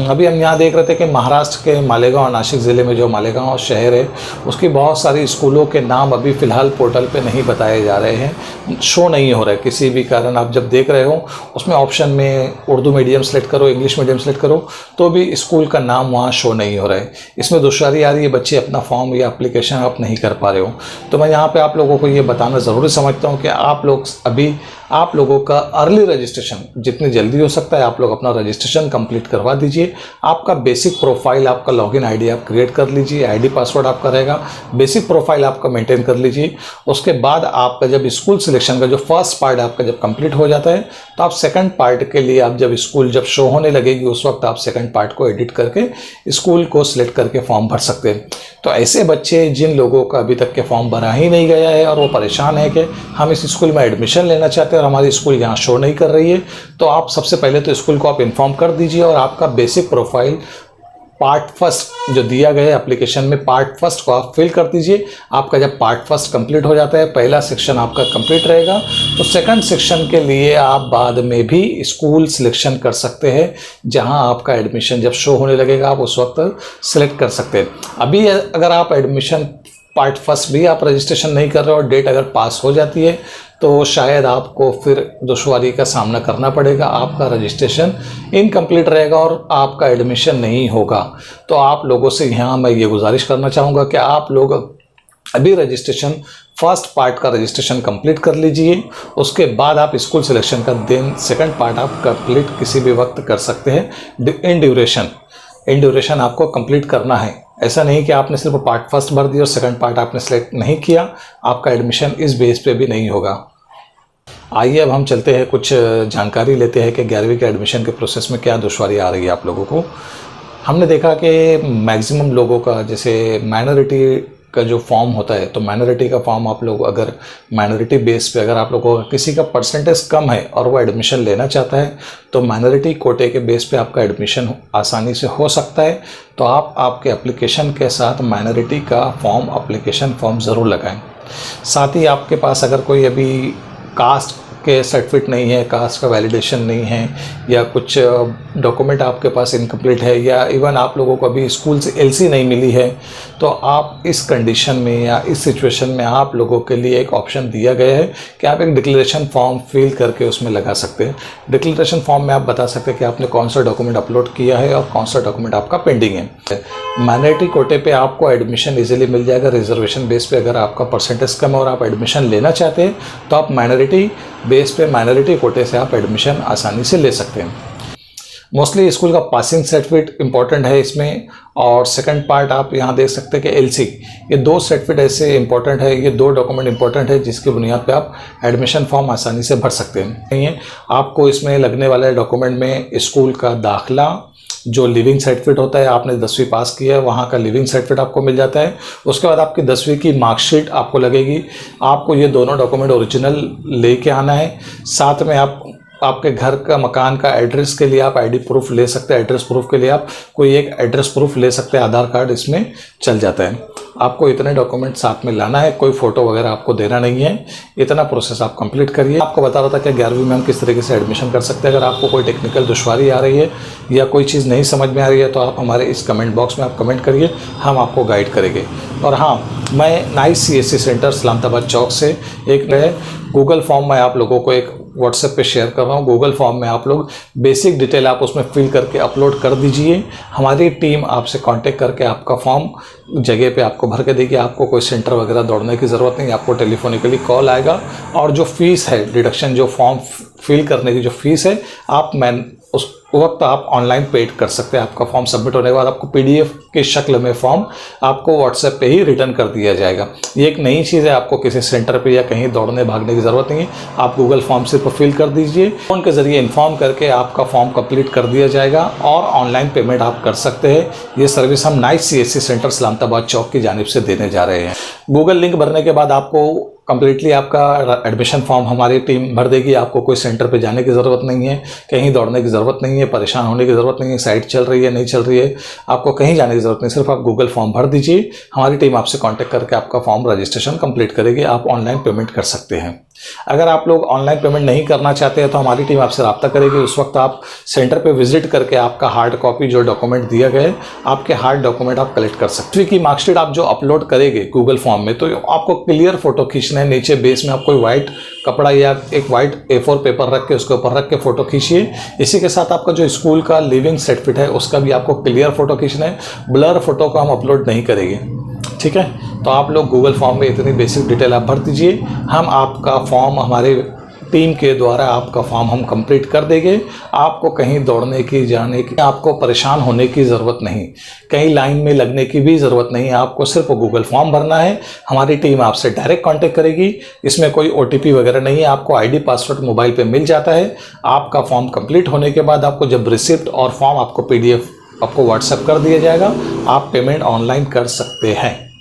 अभी हम यहाँ देख रहे थे कि महाराष्ट्र के मालेगांव, नासिक ज़िले में जो मालेगांव शहर है उसकी बहुत सारी स्कूलों के नाम अभी फ़िलहाल पोर्टल पे नहीं बताए जा रहे हैं, शो नहीं हो रहे किसी भी कारण। आप जब देख रहे हो उसमें ऑप्शन में उर्दू मीडियम सेलेक्ट करो, इंग्लिश मीडियम सेलेक्ट करो, तो भी स्कूल का नाम वहाँ शो नहीं हो रहा है। इसमें दुश्वारी आ रही है, बच्चे अपना फॉर्म या एप्लीकेशन आप नहीं कर पा रहे हो। तो मैं यहाँ पर आप लोगों को ये बताना ज़रूरी समझता हूँ कि आप लोग अभी आप लोगों का अर्ली रजिस्ट्रेशन जितनी जल्दी हो सकता है आप लोग अपना रजिस्ट्रेशन कंप्लीट करवा दीजिए। आपका बेसिक प्रोफाइल, आपका लॉगिन आईडी आप क्रिएट कर लीजिए, आईडी पासवर्ड आपका रहेगा, बेसिक प्रोफाइल आपका मेंटेन कर लीजिए। उसके बाद आपका जब स्कूल सिलेक्शन का जो फर्स्ट पार्ट आपका जब कंप्लीट हो जाता है तो आप सेकंड पार्ट के लिए आप जब स्कूल जब शो होने लगेगी उस वक्त आप सेकंड पार्ट को एडिट करके स्कूल को सिलेक्ट करके फॉर्म भर सकते हैं। तो ऐसे बच्चे जिन लोगों का अभी तक के फॉर्म भरा ही नहीं गया है और वो परेशान है कि हम इस स्कूल में एडमिशन लेना चाहते हैं और हमारी स्कूल यहाँ शो नहीं कर रही है, तो आप सबसे पहले तो स्कूल को आप इन्फॉर्म कर दीजिए और आपका बेसिक प्रोफाइल पार्ट फर्स्ट जो दिया गया है एप्लीकेशन में पार्ट फर्स्ट को आप फिल कर दीजिए। आपका जब पार्ट फर्स्ट कंप्लीट हो जाता है, पहला सेक्शन आपका कंप्लीट रहेगा, तो सेकंड सेक्शन के लिए आप बाद में भी स्कूल सिलेक्शन कर सकते हैं। जहां आपका एडमिशन जब शो होने लगेगा आप उस वक्त सिलेक्ट कर सकते हैं। अभी अगर आप एडमिशन पार्ट फर्स्ट भी आप रजिस्ट्रेशन नहीं कर रहे हो और डेट अगर पास हो जाती है तो शायद आपको फिर दुश्वारी का सामना करना पड़ेगा, आपका रजिस्ट्रेशन इनकम्प्लीट रहेगा और आपका एडमिशन नहीं होगा। तो आप लोगों से यहाँ मैं ये गुजारिश करना चाहूँगा कि आप लोग अभी रजिस्ट्रेशन फर्स्ट पार्ट का रजिस्ट्रेशन कंप्लीट कर लीजिए। उसके बाद आप स्कूल सिलेक्शन का दिन सेकंड पार्ट आप कंप्लीट किसी भी वक्त कर सकते हैं। इन ड्यूरेशन आपको कंप्लीट करना है। ऐसा नहीं कि आपने सिर्फ पार्ट फर्स्ट भर दिया और सेकंड पार्ट आपने सेलेक्ट नहीं किया, आपका एडमिशन इस बेस पे भी नहीं होगा। आइए अब हम चलते हैं, कुछ जानकारी लेते हैं कि 11वीं के एडमिशन के प्रोसेस में क्या दुश्वारी आ रही है आप लोगों को। हमने देखा कि मैक्सिमम लोगों का जैसे माइनॉरिटी का जो फॉर्म होता है, तो माइनॉरिटी का फॉर्म आप लोग अगर माइनॉरिटी बेस पे अगर आप लोगों का किसी का परसेंटेज कम है और वो एडमिशन लेना चाहता है तो माइनॉरिटी कोटे के बेस पे आपका एडमिशन आसानी से हो सकता है। तो आप आपके एप्लीकेशन के साथ माइनॉरिटी का फॉर्म एप्लीकेशन फॉर्म ज़रूर लगाएं। साथ ही आपके पास अगर कोई अभी कास्ट के सर्टिफिकेट नहीं है, कास्ट का वैलिडेशन नहीं है या कुछ डॉक्यूमेंट आपके पास इनकम्प्लीट है या इवन आप लोगों को अभी स्कूल से एलसी नहीं मिली है, तो आप इस कंडीशन में या इस सिचुएशन में आप लोगों के लिए एक ऑप्शन दिया गया है कि आप एक डिक्लेरेशन फॉर्म फिल करके उसमें लगा सकते हैं। डिक्लेरेशन फॉर्म में आप बता सकते हैं कि आपने कौन सा डॉक्यूमेंट अपलोड किया है और कौन सा डॉक्यूमेंट आपका पेंडिंग है। माइनॉरिटी कोटे पे आपको एडमिशन इजीली मिल जाएगा। रिजर्वेशन बेस पे अगर आपका परसेंटेज कम है और आप एडमिशन लेना चाहते हैं तो आप माइनॉरिटी बेस पे माइनॉरिटी कोटे से आप एडमिशन आसानी से ले सकते हैं। मोस्टली स्कूल का पासिंग सर्टिफिकेट इंपॉर्टेंट है इसमें, और सेकंड पार्ट आप यहाँ देख सकते हैं कि एलसी, ये दो सर्टिफिकेट ऐसे इंपॉर्टेंट है, ये दो डॉक्यूमेंट इंपॉर्टेंट है जिसकी बुनियाद पे आप एडमिशन फॉर्म आसानी से भर सकते हैं। नहीं है आपको इसमें लगने वाले डॉक्यूमेंट में स्कूल का दाखला, जो लिविंग सर्टिफिकेट होता है, आपने 10वीं पास किया है वहाँ का लिविंग सर्टिफिकेट आपको मिल जाता है। उसके बाद आपकी 10वीं की मार्कशीट आपको लगेगी। आपको ये दोनों डॉक्यूमेंट ओरिजिनल लेके आना है। साथ में आप आपके घर का मकान का एड्रेस के लिए आप आईडी प्रूफ ले सकते हैं। एड्रेस प्रूफ के लिए आप कोई एक एड्रेस प्रूफ ले सकते हैं, आधार कार्ड इसमें चल जाता है। आपको इतने डॉक्यूमेंट साथ में लाना है, कोई फ़ोटो वगैरह आपको देना नहीं है। इतना प्रोसेस आप कंप्लीट करिए। आपको बता रहा था कि 11वीं में हम किस तरीके से एडमिशन कर सकते हैं। अगर आपको कोई टेक्निकल दुश्वारी आ रही है या कोई चीज़ नहीं समझ में आ रही है तो आप हमारे इस कमेंट बॉक्स में आप कमेंट करिए, हम आपको गाइड करेंगे। और हाँ, मैं नाइस CSC सेंटर सलामताबाद चौक से एक गूगल फॉर्म में आप लोगों को एक व्हाट्सएप पे शेयर कर रहा हूँ। गूगल फॉर्म में आप लोग बेसिक डिटेल आप उसमें फिल करके अपलोड कर दीजिए। हमारी टीम आपसे कांटेक्ट करके आपका फॉर्म जगह पे आपको भर के देगी। आपको कोई सेंटर वगैरह दौड़ने की ज़रूरत नहीं, आपको टेलीफोनिकली कॉल आएगा और जो फीस है डिडक्शन, जो फॉर्म फिल करने की जो फीस है आप उस वक्त आप ऑनलाइन पेड कर सकते हैं। आपका फॉर्म सबमिट होने के बाद आपको PDF की शक्ल में फॉर्म आपको व्हाट्सएप पे ही रिटर्न कर दिया जाएगा। ये एक नई चीज़ है, आपको किसी सेंटर पे या कहीं दौड़ने भागने की ज़रूरत नहीं है। आप गूगल फॉर्म सिर्फ फिल कर दीजिए, फ़ोन के ज़रिए इन्फॉर्म करके आपका फॉर्म कंप्लीट कर दिया जाएगा और ऑनलाइन पेमेंट आप कर सकते हैं। ये सर्विस हम नाइस CSC सेंटर सलामताबाद चौक की जानिब से देने जा रहे हैं। गूगल लिंक भरने के बाद आपको कंप्लीटली आपका एडमिशन फॉर्म हमारी टीम भर देगी। आपको कोई सेंटर पे जाने की ज़रूरत नहीं है, कहीं दौड़ने की ज़रूरत नहीं है, परेशान होने की ज़रूरत नहीं है, साइट चल रही है नहीं चल रही है, आपको कहीं जाने की ज़रूरत नहीं। सिर्फ आप गूगल फॉर्म भर दीजिए, हमारी टीम आपसे कांटेक्ट करके आपका फॉर्म रजिस्ट्रेशन कंप्लीट करेगी। आप ऑनलाइन पेमेंट कर सकते हैं। अगर आप लोग ऑनलाइन पेमेंट नहीं करना चाहते हैं तो हमारी टीम आपसे रब्ता करेगी। उस वक्त आप सेंटर पे विजिट करके आपका हार्ड कॉपी जो डॉक्यूमेंट दिया गया आपके हार्ड डॉक्यूमेंट आप कलेक्ट कर सकते हैं। की मार्कशीट आप जो अपलोड करेंगे गूगल फॉर्म में, तो आपको क्लियर फोटो खींचना है। नीचे बेस में आप कोई व्हाइट कपड़ा या एक व्हाइट A4 पेपर रख के उसके ऊपर रख के फोटो खींचिए। इसी के साथ आपका जो स्कूल का लिविंग सर्टिफिकेट है उसका भी आपको क्लियर फोटो खींचना है। ब्लर फोटो को हम अपलोड नहीं करेंगे, ठीक है। तो आप लोग गूगल फॉर्म में इतनी बेसिक डिटेल आप भर दीजिए। हम आपका फॉर्म, हमारे टीम के द्वारा आपका फॉर्म हम कंप्लीट कर देंगे। आपको कहीं दौड़ने की, जाने की, आपको परेशान होने की ज़रूरत नहीं, कहीं लाइन में लगने की भी ज़रूरत नहीं। आपको सिर्फ गूगल फॉर्म भरना है। हमारी टीम आपसे डायरेक्ट कांटेक्ट करेगी। इसमें कोई OTP वगैरह नहीं है। आपको ID पासवर्ड मोबाइल पे मिल जाता है। आपका फॉर्म कंप्लीट होने के बाद आपको जब रिसिप्ट और फॉर्म आपको PDF आपको व्हाट्सएप कर दिया जाएगा, आप पेमेंट ऑनलाइन कर सकते हैं।